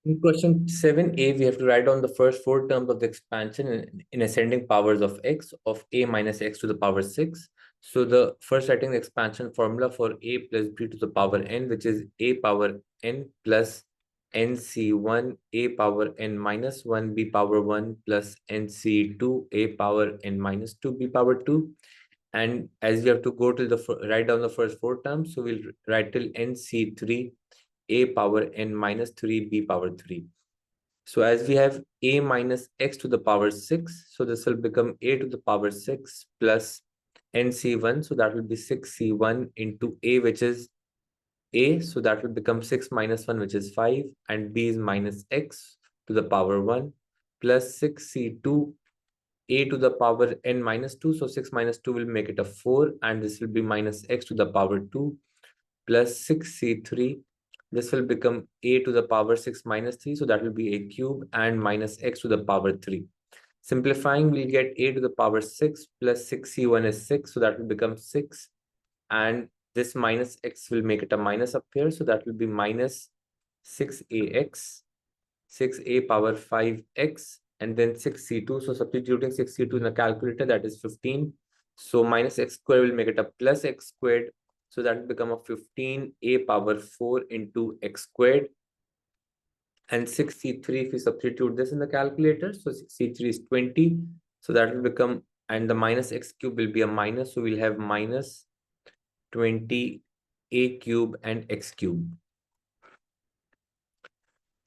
In question 7a, we have to write down the first four terms of the expansion in ascending powers of x of a minus x to the power 6. So the first writing the expansion formula for a plus b to the power n, which is a power n plus nc1 a power n minus 1 b power 1 plus nc2 a power n minus 2 b power 2. And as we have to go till the write down the first four terms, so we'll write till nc3 a power n minus 3 b power 3. So as we have a minus x to the power 6, so this will become a to the power 6 plus nc1, so that will be 6c1 into a, which is a, so that will become 6 minus 1, which is 5, and b is minus x to the power 1 plus 6c2 a to the power n minus 2, so 6 minus 2 will make it a 4, and this will be minus x to the power 2 plus 6c3. This will become a to the power 6 minus 3, so that will be a cube, and minus x to the power 3. Simplifying, we'll get a to the power 6 plus 6c1 is 6, so that will become 6, and this minus x will make it a minus up here, so that will be minus 6ax, 6a power 5x, and then 6c2. So substituting 6c2 in the calculator, that is 15. So minus x squared will make it a plus x squared. So that will become a 15a power 4 into x squared. And 6c3, if we substitute this in the calculator, so 6c3 is 20. So that will become, and the minus x cube will be a minus. So we'll have minus 20a cube and x cube.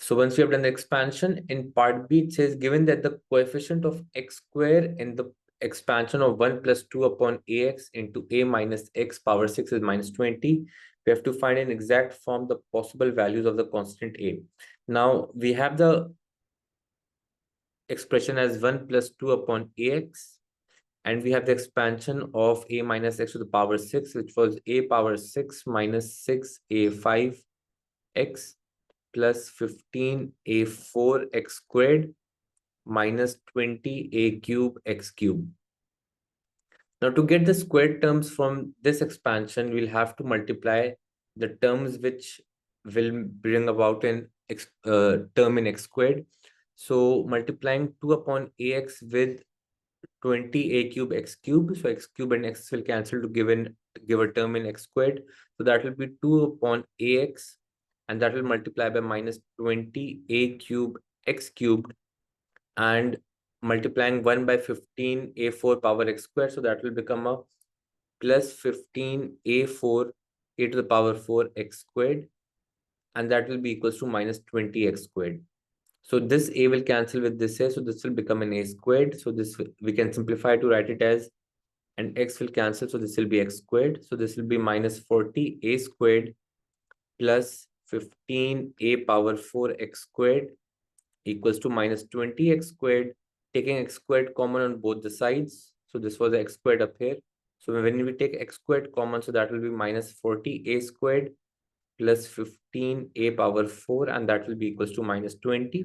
So once we have done the expansion, in part B, it says, given that the coefficient of x square in the expansion of 1 plus 2 upon ax into a minus x power 6 is minus 20, we have to find in exact form the possible values of the constant a. Now, we have the expression as 1 plus 2 upon ax, and we have the expansion of a minus x to the power 6, which was a power 6 minus 6a5x plus 15a4x squared minus 20a cube x cube. Now, to get the squared terms from this expansion, we'll have to multiply the terms which will bring about an term in x squared. So multiplying 2 upon ax with 20a cube x cube. So x cube and x will cancel to give a term in x squared. So that will be 2 upon ax, and that will multiply by minus 20a cube x cubed, and multiplying 1 by 15a4 power x squared. So that will become a plus 15a4 a to the power 4 x squared, and that will be equals to minus 20x squared. So this a will cancel with this a, so this will become an a squared. So this we can simplify to write it as, and x will cancel, so this will be x squared. So this will be minus 40a squared plus 15a power 4 x squared equals to minus 20x squared, taking x squared common on both the sides. So this was the x squared up here. So when we take x squared common, so that will be minus 40a squared plus 15a power 4, and that will be equals to minus 20.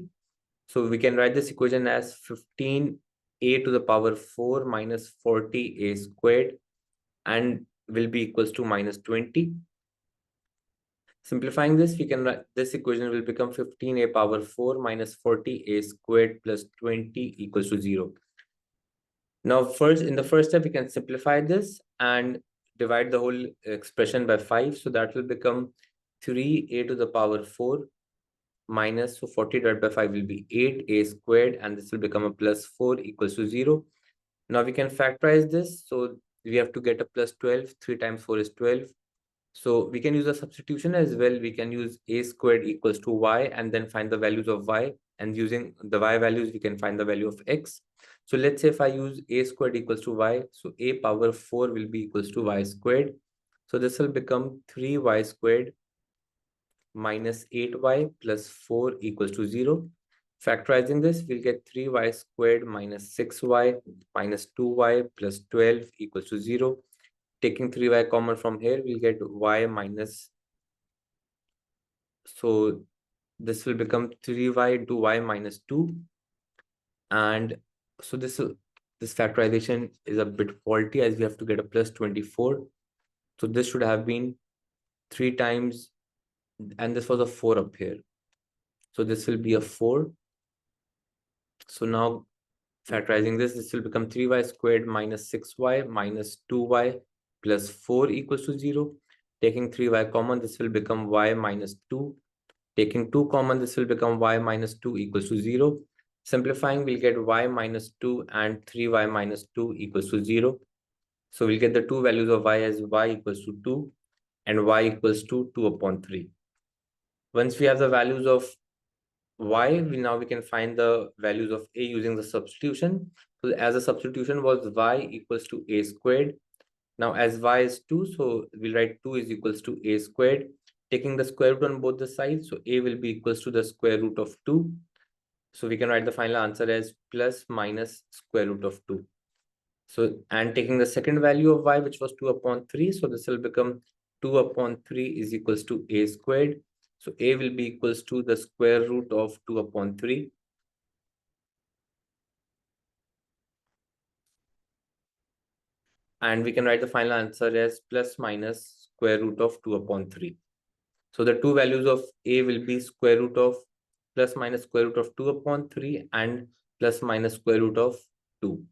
So we can write this equation as 15a to the power 4 minus 40a squared, and will be equals to minus 20. Simplifying this, we can write this equation will become 15a power 4 minus 40a squared plus 20 equals to 0. Now, in the first step, we can simplify this and divide the whole expression by 5. So that will become 3a to the power 4 minus, so 40 divided by 5 will be 8a squared, and this will become a plus 4 equals to 0. Now we can factorize this. So we have to get a plus 12. 3 times 4 is 12. So we can use a substitution as well. We can use a squared equals to y, and then find the values of y. And using the y values, we can find the value of x. So let's say if I use a squared equals to y, so a power 4 will be equals to y squared. So this will become 3y squared minus 8y plus 4 equals to 0. Factorizing this, we'll get 3y squared minus 6y minus 2y plus 12 equals to 0. Taking 3y common from here, we'll get y minus, so this will become 3y into y minus 2. And so this factorization is a bit faulty, as we have to get a plus 24. So this should have been 3 times, and this was a 4 up here. So this will be a 4. So now factorizing this will become 3y squared minus 6y minus 2y plus 4 equals to 0. Taking 3y common, this will become y minus 2. Taking 2 common, this will become y minus 2 equals to 0. Simplifying, we'll get y minus 2 and 3y minus 2 equals to 0. So we'll get the two values of y as y equals to 2 and y equals to 2 upon 3. Once we have the values of y, now we can find the values of a using the substitution. So as the substitution was y equals to a squared. Now as y is 2, so we'll write 2 is equals to a squared. Taking the square root on both the sides, so a will be equals to the square root of 2. So we can write the final answer as plus minus square root of 2. So, and taking the second value of y, which was 2 upon 3, so this will become 2 upon 3 is equals to a squared. So a will be equals to the square root of 2 upon 3. And we can write the final answer as plus minus square root of 2 upon 3. So the two values of a will be square root of plus minus square root of 2 upon 3 and plus minus square root of 2.